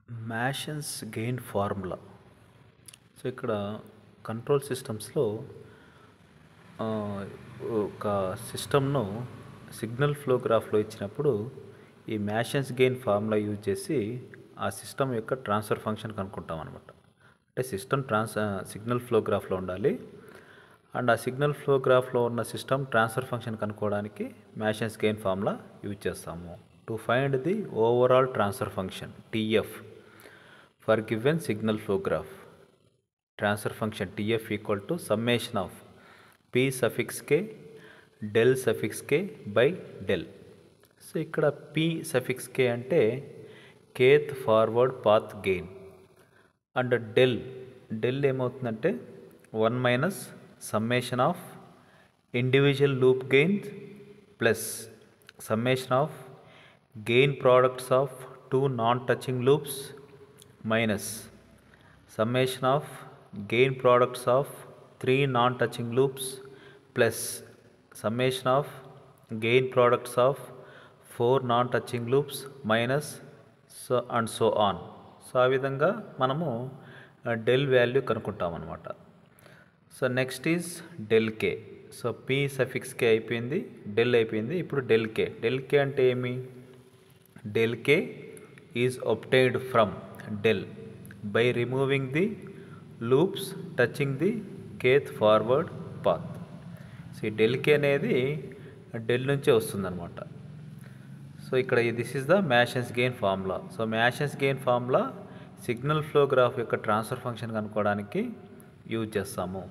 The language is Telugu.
మ్యాషన్స్ గెయిన్ ఫార్ములా. సో ఇక్కడ కంట్రోల్ సిస్టమ్స్లో ఒక సిస్టమ్ను సిగ్నల్ ఫ్లో గ్రాఫ్లో ఇచ్చినప్పుడు ఈ మ్యాషన్స్ గెయిన్ ఫార్ములా యూజ్ చేసి ఆ సిస్టమ్ యొక్క ట్రాన్స్ఫర్ ఫంక్షన్ కనుక్కుంటాం అనమాట. అంటే సిస్టమ్ సిగ్నల్ ఫ్లో గ్రాఫ్లో ఉండాలి అండ్ ఆ సిగ్నల్ ఫ్లో గ్రాఫ్లో ఉన్న సిస్టమ్ ట్రాన్స్ఫర్ ఫంక్షన్ కనుక్కోవడానికి మ్యాషన్స్ గెయిన్ ఫార్ములా యూజ్ చేస్తాము. To find the overall transfer function TF for given signal flow graph, transfer function TF equal to summation of P suffix k del suffix k by del. So ఇక్కడ P suffix k అంటే kth forward path gain and del ఏమవుతుందంటే 1 minus summation of individual loop gains plus summation of gain products of 2 non touching loops minus summation of gain products of 3 non-touching loops plus summation of gain products of 4 non-touching loops minus so and so on. So ఆ విధంగా మనము డెల్ వాల్యూ కనుక్కుంటాం అనమాట. So next is del K. So P suffix K అయిపోయింది, డెల్ అయిపోయింది, ఇప్పుడు డెల్ కే అంటే ఏమి? Del K is obtained from del by removing the loops touching the kth forward path. So ఈ డెల్ కే అనేది డెల్ నుంచే వస్తుందన్నమాట. సో ఇక్కడ this is the Mason's gain formula. So Mason's gain formula signal flow graph యొక్క ట్రాన్స్ఫర్ ఫంక్షన్ కనుక్కోవడానికి యూజ్ చేస్తాము.